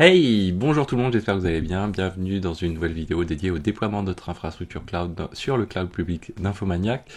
Hey, bonjour tout le monde, j'espère que vous allez bien. Bienvenue dans une nouvelle vidéo dédiée au déploiement de notre infrastructure cloud sur le cloud public d'Infomaniac.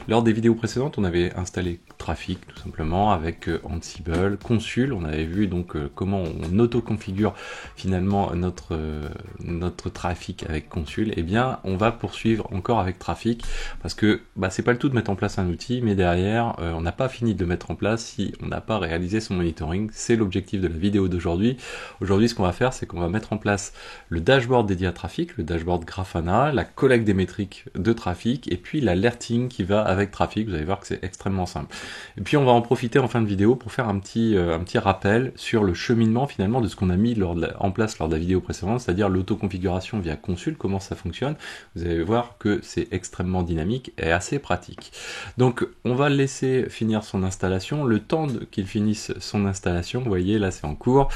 Lors des vidéos précédentes, on avait installé Trafic tout simplement avec Ansible, Consul. On avait vu donc comment on auto-configure finalement notre Trafic avec Consul. Eh bien, on va poursuivre encore avec Trafic parce que c'est pas le tout de mettre en place un outil, mais derrière, on n'a pas fini de le mettre en place si on n'a pas réalisé son monitoring. C'est l'objectif de la vidéo d'aujourd'hui. Aujourd'hui, ce qu'on va faire, c'est qu'on va mettre en place le dashboard dédié à Trafic, le dashboard Grafana, la collecte des métriques de Trafic, et puis l'alerting qui va avec Trafic. Vous allez voir que c'est extrêmement simple. Et puis on va en profiter en fin de vidéo pour faire un petit rappel sur le cheminement finalement de ce qu'on a mis en place lors de la vidéo précédente, c'est-à-dire l'autoconfiguration via Consul, comment ça fonctionne. Vous allez voir que c'est extrêmement dynamique et assez pratique. Donc on va le laisser finir son installation. Le temps qu'il finisse son installation, vous voyez là c'est en cours,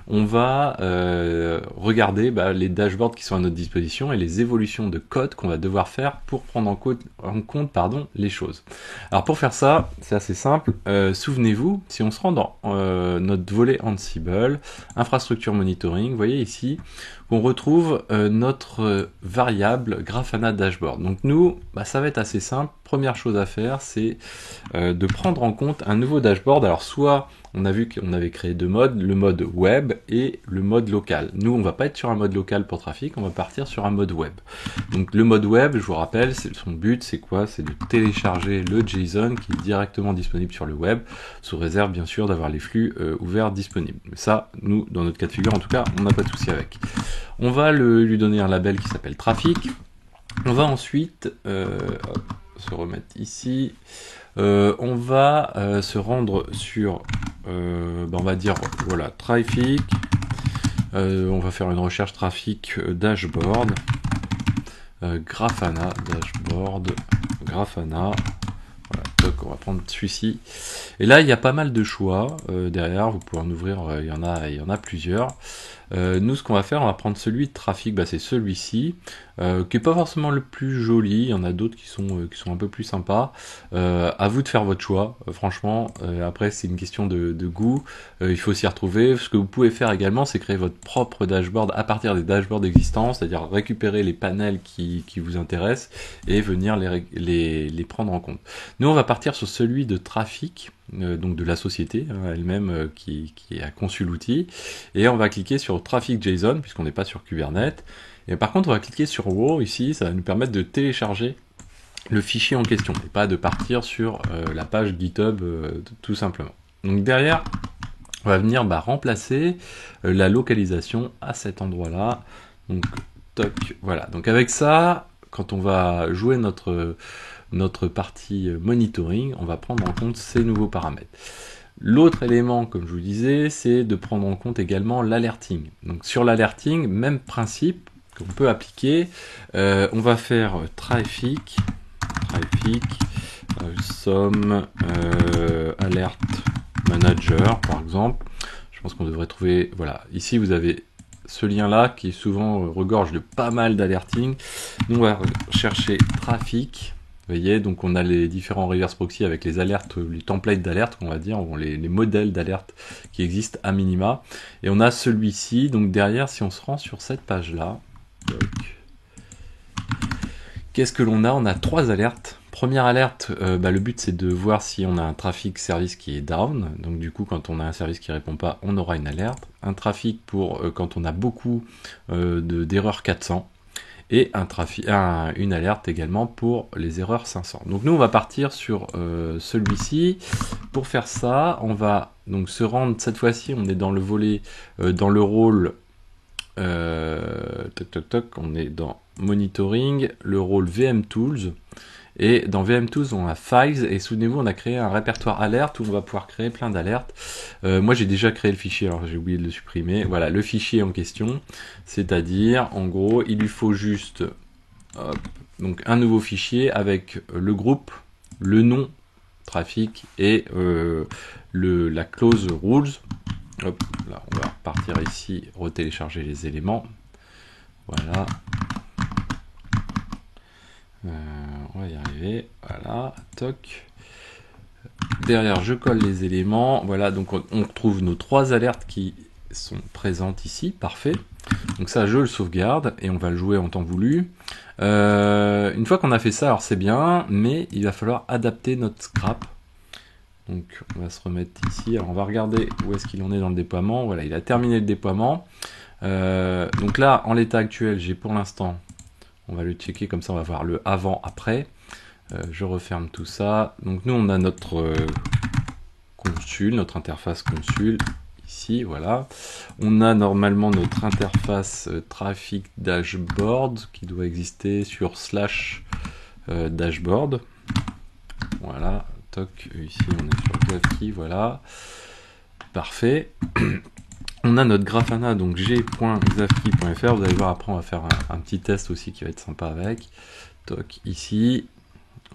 on va regarder les dashboards qui sont à notre disposition et les évolutions de code qu'on va devoir faire pour prendre en compte les choses. Alors pour faire ça, c'est assez simple. Souvenez-vous, si on se rend dans notre volet Ansible, infrastructure monitoring, vous voyez ici qu'on retrouve notre variable Grafana dashboard. Donc nous, ça va être assez simple. Première chose à faire, c'est de prendre en compte un nouveau dashboard. Alors soit on a vu qu'on avait créé deux modes, le mode web et le mode local. Nous, on va pas être sur un mode local pour Trafic, on va partir sur un mode web. Donc le mode web, je vous rappelle, son but, c'est quoi? C'est de télécharger le JSON qui est directement disponible sur le web, sous réserve bien sûr d'avoir les flux ouverts disponibles. Mais ça, nous, dans notre cas de figure, en tout cas, on n'a pas de souci avec. On va lui donner un label qui s'appelle Trafic. On va ensuite se remettre ici. On va se rendre sur, on va dire, voilà, Trafic. On va faire une recherche Trafic dashboard. Grafana dashboard. Grafana. Voilà, donc on va prendre celui-ci. Et là, il y a pas mal de choix derrière. Vous pouvez en ouvrir, il y en a plusieurs. Nous, ce qu'on va faire, on va prendre celui de Trafic, c'est celui-ci, qui est pas forcément le plus joli. Il y en a d'autres qui sont un peu plus sympas. À vous de faire votre choix. Franchement, après, c'est une question de goût. Il faut s'y retrouver. Ce que vous pouvez faire également, c'est créer votre propre dashboard à partir des dashboards existants, c'est-à-dire récupérer les panels qui vous intéressent et venir les prendre en compte. Nous, on va partir sur celui de Trafic. Donc de la société elle-même qui a conçu l'outil, et on va cliquer sur Trafic JSON puisqu'on n'est pas sur Kubernetes, et par contre on va cliquer sur Wow ici, ça va nous permettre de télécharger le fichier en question et pas de partir sur la page GitHub tout simplement. Donc derrière on va venir remplacer la localisation à cet endroit là, donc toc, voilà. Donc avec ça, quand on va jouer notre partie monitoring, on va prendre en compte ces nouveaux paramètres. L'autre élément, comme je vous disais, c'est de prendre en compte également l'alerting. Donc sur l'alerting, même principe qu'on peut appliquer, on va faire Trafic somme alert manager par exemple. Je pense qu'on devrait trouver, voilà, ici vous avez ce lien là qui souvent regorge de pas mal d'alerting. Nous on va chercher Trafic. Vous voyez, donc on a les différents reverse proxy avec les alertes, les templates d'alerte, on va dire, les modèles d'alerte qui existent à minima. Et on a celui-ci, donc derrière, si on se rend sur cette page-là, qu'est-ce que l'on a? On a trois alertes. Première alerte, le but c'est de voir si on a un trafic service qui est down. Donc du coup, quand on a un service qui répond pas, on aura une alerte. Un trafic pour quand on a beaucoup d'erreurs 400. Et une alerte également pour les erreurs 500. Donc nous on va partir sur celui-ci. Pour faire ça, on va donc se rendre, cette fois-ci on est dans le volet, dans le rôle, on est dans monitoring, le rôle VM Tools. Et dans VM Tools, on a Files, et souvenez-vous, on a créé un répertoire alerte où on va pouvoir créer plein d'alertes. Moi, j'ai déjà créé le fichier, alors j'ai oublié de le supprimer. Voilà, le fichier en question, c'est-à-dire, en gros, il lui faut juste hop, donc un nouveau fichier avec le groupe, le nom trafic et la clause rules. Hop, là, on va repartir ici, retélécharger les éléments. Voilà. On va y arriver. Voilà, toc. Derrière, je colle les éléments. Voilà, donc on retrouve nos 3 alertes qui sont présentes ici. Parfait. Donc ça, je le sauvegarde et on va le jouer en temps voulu. Une fois qu'on a fait ça, alors c'est bien, mais il va falloir adapter notre scrap. Donc on va se remettre ici. Alors on va regarder où est-ce qu'il en est dans le déploiement. Voilà, il a terminé le déploiement. Donc là, en l'état actuel, j'ai pour l'instant, on va le checker comme ça, on va voir le avant-après. Je referme tout ça. Donc nous, on a notre console, notre interface console. Ici, voilà. On a normalement notre interface traffic dashboard qui doit exister sur / dashboard. Voilà, toc, ici on est sur GraphKey, voilà. Parfait. On a notre Grafana, donc g.xavkey.fr. Vous allez voir, après on va faire un petit test aussi qui va être sympa avec. Toc, ici.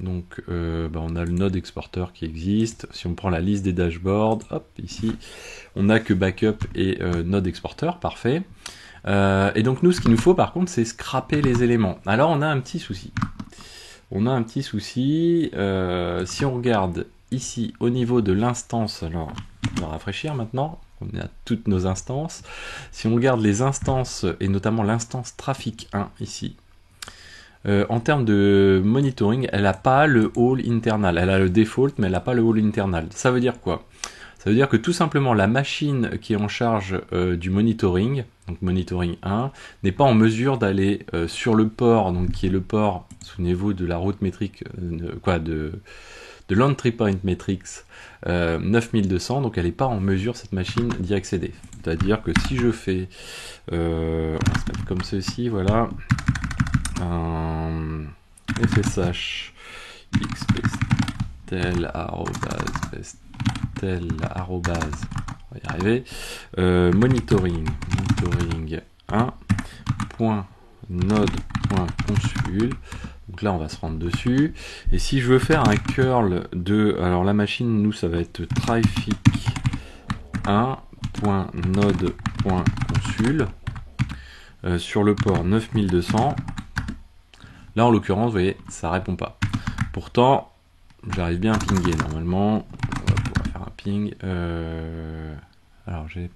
Donc on a le node exporteur qui existe. Si on prend la liste des dashboards, hop, ici, on n'a que backup et node exporteur, parfait. Et donc nous, ce qu'il nous faut par contre, c'est scraper les éléments. Alors on a un petit souci. Si on regarde ici au niveau de l'instance, alors on va rafraîchir maintenant, on a toutes nos instances. Si on regarde les instances, et notamment l'instance trafic 1 ici, en termes de monitoring, elle n'a pas le all internal. Elle a le default, mais elle n'a pas le all internal. Ça veut dire quoi? Ça veut dire que tout simplement la machine qui est en charge du monitoring, donc monitoring 1, n'est pas en mesure d'aller sur le port, donc qui est le port, souvenez-vous, de la route métrique, de l'entry point metrics 9200, donc elle n'est pas en mesure, cette machine, d'y accéder. C'est-à-dire que si je fais, on va se mettre comme ceci, voilà, fsh xpestel on va y arriver, monitoring 1.node.console. Donc là on va se rendre dessus, et si je veux faire un curl de, alors la machine, nous ça va être traffic 1.node.console sur le port 9200. Là en l'occurrence, vous voyez, ça répond pas. Pourtant, j'arrive bien à pinguer normalement. On va pouvoir faire un ping. Alors j'ai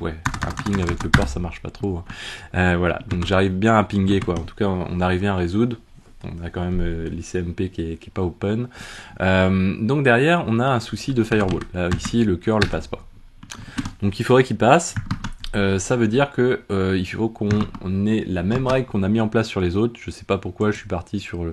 ouais, un ping avec le port ça marche pas trop. Voilà, donc j'arrive bien à pinguer quoi. En tout cas, on arrive bien à résoudre. On a quand même l'ICMP qui est pas open. Donc derrière, on a un souci de firewall. Là, ici, le curl ne passe pas. Donc il faudrait qu'il passe. Ça veut dire que il faut qu'on ait la même règle qu'on a mis en place sur les autres. Je sais pas pourquoi je suis parti sur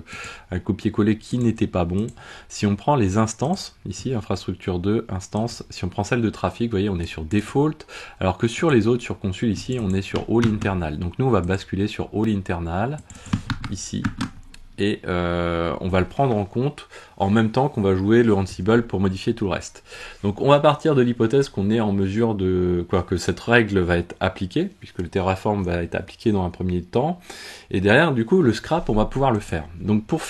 un copier-coller qui n'était pas bon. Si on prend les instances, ici, infrastructure 2, instance, si on prend celle de trafic, vous voyez, on est sur default, alors que sur les autres, sur console, ici, on est sur all internal. Donc nous, on va basculer sur all internal, ici, et on va le prendre en compte en même temps qu'on va jouer le Ansible pour modifier tout le reste. Donc on va partir de l'hypothèse qu'on est en mesure de que cette règle va être appliquée, puisque le Terraform va être appliqué dans un premier temps, et derrière du coup le scrap on va pouvoir le faire. Donc pour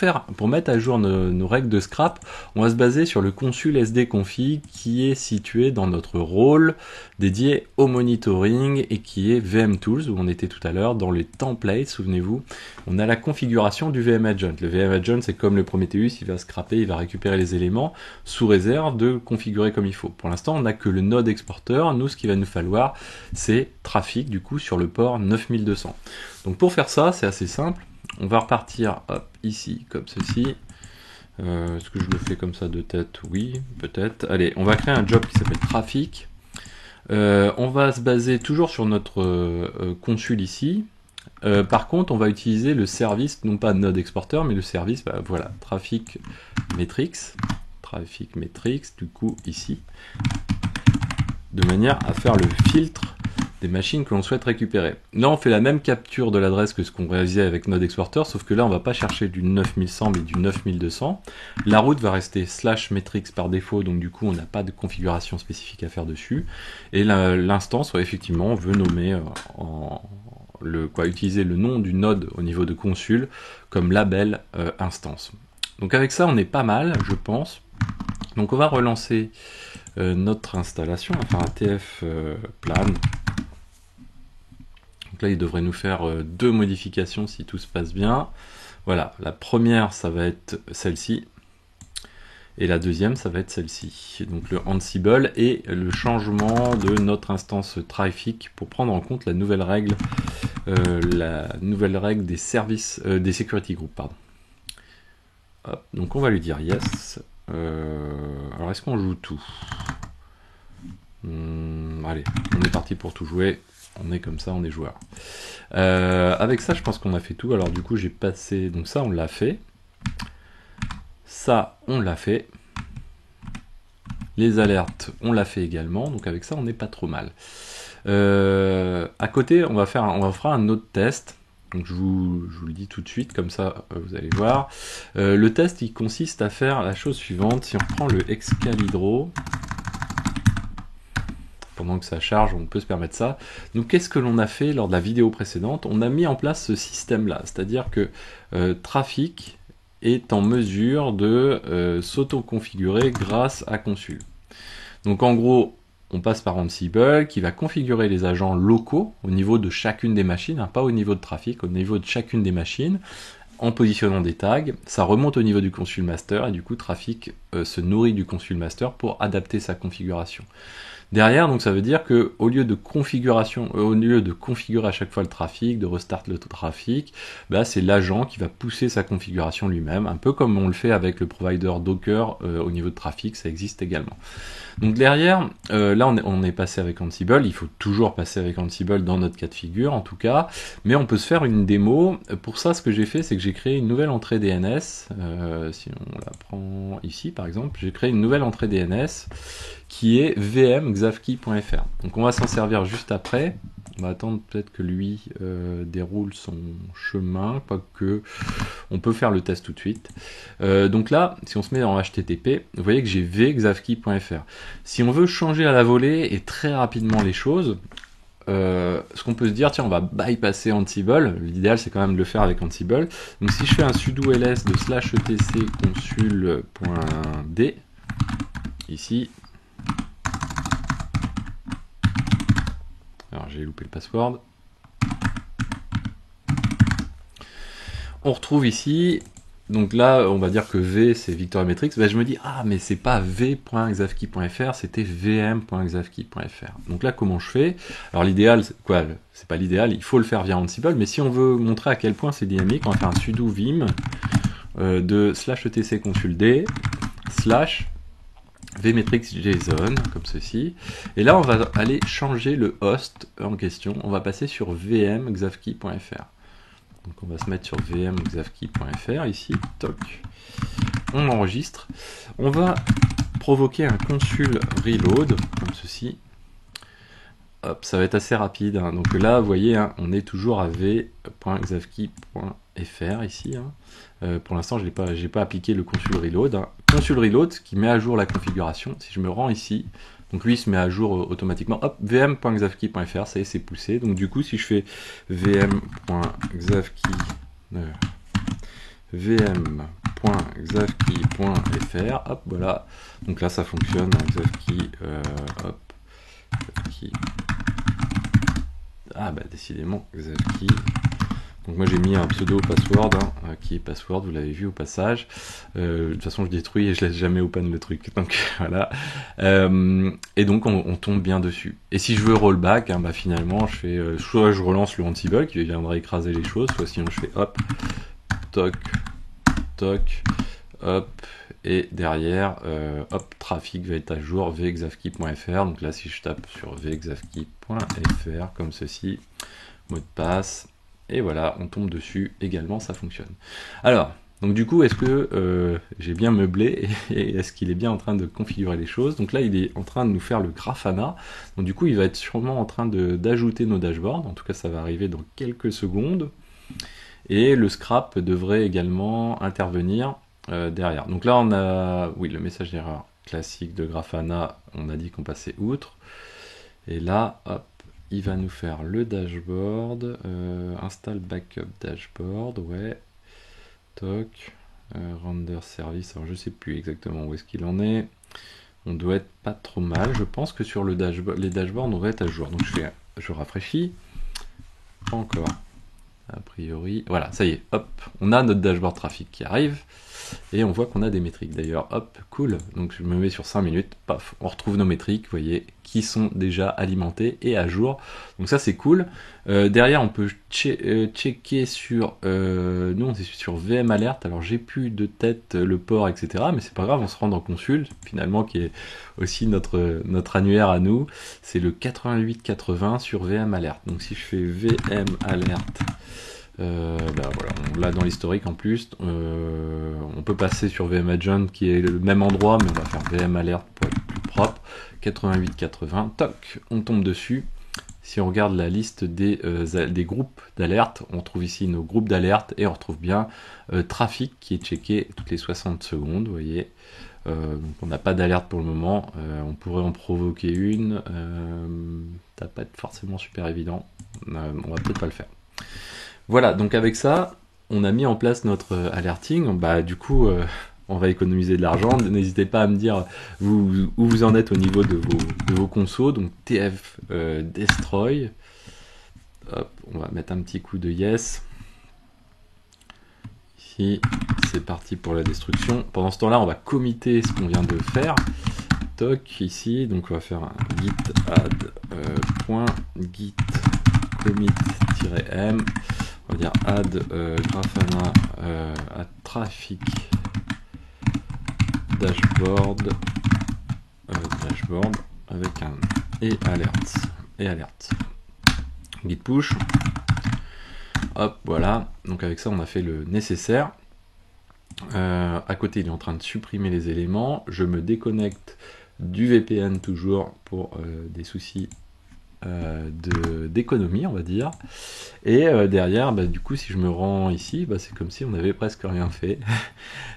mettre à jour nos règles de scrap, on va se baser sur le console sdconfig qui est situé dans notre rôle dédié au monitoring et qui est vmtools, où on était tout à l'heure dans les templates. Souvenez-vous, on a la configuration du VM Agent. Le VM Agent, c'est comme le Prometheus, il va scraper, il va récupérer les éléments sous réserve de configurer comme il faut. Pour l'instant, on n'a que le node exporteur. Nous, ce qu'il va nous falloir, c'est trafic, du coup, sur le port 9200. Donc pour faire ça, c'est assez simple. On va repartir, hop, ici, comme ceci. Est-ce que je le fais comme ça de tête? Oui, peut-être. Allez, on va créer un job qui s'appelle trafic. On va se baser toujours sur notre console ici. Par contre, on va utiliser le service, non pas node exporteur, mais le service, voilà, traffic metrics, du coup, ici, de manière à faire le filtre des machines que l'on souhaite récupérer. Là, on fait la même capture de l'adresse que ce qu'on réalisait avec node exporteur, sauf que là, on va pas chercher du 9100, mais du 9200. La route va rester /metrics par défaut, donc du coup, on n'a pas de configuration spécifique à faire dessus. Et l'instance, effectivement, on veut nommer utiliser le nom du node au niveau de console comme label instance. Donc avec ça, on est pas mal, je pense. Donc on va relancer notre installation, enfin un TF plan. Donc là, il devrait nous faire deux modifications si tout se passe bien. Voilà, la première, ça va être celle-ci. Et la deuxième, ça va être celle-ci. Donc le Ansible et le changement de notre instance Traffic pour prendre en compte la nouvelle règle des services, des security groups, pardon. Hop, donc on va lui dire yes. Alors est-ce qu'on joue tout? Allez, on est parti pour tout jouer. On est comme ça, on est joueur. Avec ça, je pense qu'on a fait tout. Alors du coup, j'ai passé... Donc ça, on l'a fait. Ça, on l'a fait. Les alertes, on l'a fait également. Donc avec ça, on n'est pas trop mal. À côté, on va faire un autre test. Donc je vous le dis tout de suite, comme ça, vous allez voir. Le test, il consiste à faire la chose suivante. Si on prend le Excalibro... Pendant que ça charge, on peut se permettre ça. Donc qu'est-ce que l'on a fait lors de la vidéo précédente? On a mis en place ce système-là, c'est-à-dire que Traffic est en mesure de s'auto-configurer grâce à Consul. Donc en gros, on passe par Ansible qui va configurer les agents locaux au niveau de chacune des machines, hein, pas au niveau de Traffic, au niveau de chacune des machines, en positionnant des tags. Ça remonte au niveau du Consul Master et du coup Traffic se nourrit du Consul Master pour adapter sa configuration. Derrière, donc ça veut dire que au lieu de configurer à chaque fois le trafic, de restart le trafic, bah, c'est l'agent qui va pousser sa configuration lui-même, un peu comme on le fait avec le provider Docker au niveau de trafic, ça existe également. Donc derrière, là on est passé avec Ansible, il faut toujours passer avec Ansible dans notre cas de figure en tout cas, mais on peut se faire une démo. Pour ça, ce que j'ai fait, c'est que j'ai créé une nouvelle entrée DNS, si on la prend ici par exemple, j'ai créé une nouvelle entrée DNS qui est vmxavkey.fr. Donc on va s'en servir juste après. On va attendre peut-être que lui déroule son chemin, quoique on peut faire le test tout de suite. Donc là, si on se met en HTTP, vous voyez que j'ai vxavkey.fr. Si on veut changer à la volée et très rapidement les choses, ce qu'on peut se dire, tiens, on va bypasser Ansible. L'idéal, c'est quand même de le faire avec Ansible. Donc si je fais un sudo ls de /etc consul.d, ici, alors j'ai loupé le password. On retrouve ici, donc là on va dire que V c'est Victoria Matrix. Ben, je me dis, ah mais c'est pas v.xavkey.fr, c'était vm.xavkey.fr. Donc là comment je fais? Alors l'idéal, quoi, c'est pas l'idéal, il faut le faire via Ansible, mais si on veut montrer à quel point c'est dynamique, on va faire un sudo vim de /etc consul d /vmetrics.json, comme ceci. Et là, on va aller changer le host en question. On va passer sur vmxavkey.fr. Donc, on va se mettre sur vmxavkey.fr ici. Toc. On enregistre. On va provoquer un consul reload, comme ceci. Hop, ça va être assez rapide. Hein. Donc là, vous voyez, hein, on est toujours à v.xavkey.fr ici. Hein. Pour l'instant, je n'ai pas appliqué le consul reload. Hein. Consul reload qui met à jour la configuration. Si je me rends ici, donc lui il se met à jour automatiquement. Hop, vm.xavkey.fr, ça y est, c'est poussé. Donc du coup, si je fais vm.xavkey.fr, hop, voilà. Donc là, ça fonctionne. Hein, Xavkey, hop, Xavkey. Ah bah décidément, Xavkey. Donc moi j'ai mis un pseudo password, hein, qui est password, vous l'avez vu au passage. De toute façon je détruis et je laisse jamais open le truc. Donc voilà. Et donc on tombe bien dessus. Et si je veux rollback, hein, bah finalement je fais soit je relance le Ansible qui viendra écraser les choses, soit sinon je fais hop, toc, toc, hop, et derrière, hop, trafic va être à jour vxavkey.fr. Donc là si je tape sur vxavkey.fr comme ceci, mot de passe. Et voilà, on tombe dessus également, ça fonctionne. Alors, donc du coup, est-ce que j'ai bien meublé et est-ce qu'il est bien en train de configurer les choses? Donc là, il est en train de nous faire le Grafana. Donc du coup, il va être sûrement en train d'ajouter nos dashboards. En tout cas, ça va arriver dans quelques secondes. Et le scrap devrait également intervenir derrière. Donc là, on a, oui, le message d'erreur classique de Grafana, on a dit qu'on passait outre. Et là, hop, il va nous faire le dashboard, install backup dashboard, ouais, toc, render service, alors je sais plus exactement où est-ce qu'il en est, on doit être pas trop mal, je pense que sur le dashboard, les dashboards on doit être à jour, donc je rafraîchis, pas encore, a priori, voilà, ça y est, hop, on a notre dashboard trafic qui arrive, et on voit qu'on a des métriques d'ailleurs, hop, cool, donc je me mets sur 5 minutes, paf, on retrouve nos métriques, vous voyez, qui sont déjà alimentées et à jour, donc ça c'est cool. Derrière on peut checker sur, nous on est sur VM Alert, alors j'ai plus de tête le port etc, mais c'est pas grave, on se rend dans Consult, finalement qui est aussi notre annuaire à nous, c'est le 8880 sur VM Alert, donc si je fais VM Alert, bah voilà, on l'a dans l'historique en plus. On peut passer sur VM Agent qui est le même endroit, mais on va faire VM Alert pour être plus propre. 8880, toc, on tombe dessus. Si on regarde la liste des groupes d'alerte, on trouve ici nos groupes d'alerte et on retrouve bien trafic qui est checké toutes les 60 secondes, vous voyez. Donc on n'a pas d'alerte pour le moment, on pourrait en provoquer une, ça va pas être forcément super évident, on va peut-être pas le faire. Voilà, donc avec ça, on a mis en place notre alerting. Bah, du coup, on va économiser de l'argent. N'hésitez pas à me dire où vous en êtes au niveau de vos consos. Donc TF destroy. Hop, on va mettre un petit coup de yes. Ici, c'est parti pour la destruction. Pendant ce temps-là, on va committer ce qu'on vient de faire. Toc, ici, donc on va faire un git add .git commit-m. On va dire add Grafana à traffic dashboard avec un et alerte git push. Hop, voilà, donc avec ça on a fait le nécessaire. À côté il est en train de supprimer les éléments, je me déconnecte du VPN toujours pour des soucis d'économie on va dire, et derrière bah, du coup si je me rends ici bah, c'est comme si on avait presque rien fait.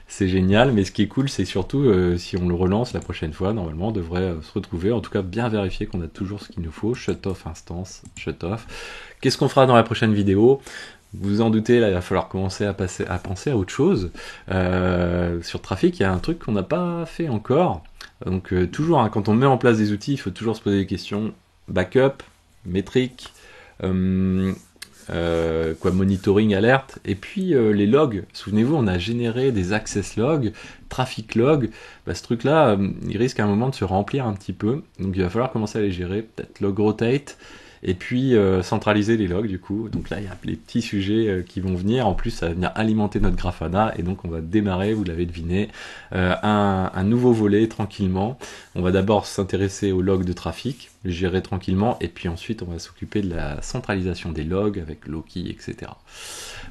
C'est génial, mais ce qui est cool c'est surtout si on le relance la prochaine fois, normalement on devrait se retrouver, en tout cas bien vérifier qu'on a toujours ce qu'il nous faut. Shut off instance, shut off. Qu'est-ce qu'on fera dans la prochaine vidéo? Vous vous en doutez, là il va falloir commencer à penser à autre chose. Sur Trafic il y a un truc qu'on n'a pas fait encore, donc toujours hein, quand on met en place des outils il faut toujours se poser des questions. Backup, métrique, monitoring, alerte, et puis les logs. Souvenez-vous, on a généré des access logs, traffic log. Bah, ce truc-là, il risque à un moment de se remplir un petit peu, donc il va falloir commencer à les gérer, peut-être log rotate, et puis centraliser les logs du coup. Donc là, il y a les petits sujets qui vont venir. En plus, ça va venir alimenter notre Grafana, et donc on va démarrer, vous l'avez deviné, un nouveau volet tranquillement. On va d'abord s'intéresser aux logs de trafic, les gérer tranquillement, et puis ensuite on va s'occuper de la centralisation des logs avec Loki, etc.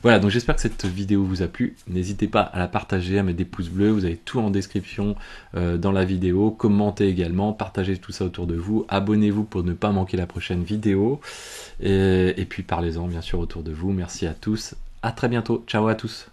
Voilà, donc j'espère que cette vidéo vous a plu. N'hésitez pas à la partager, à mettre des pouces bleus, vous avez tout en description dans la vidéo. Commentez également, partagez tout ça autour de vous, abonnez-vous pour ne pas manquer la prochaine vidéo, et puis parlez-en bien sûr autour de vous. Merci à tous, à très bientôt, ciao à tous.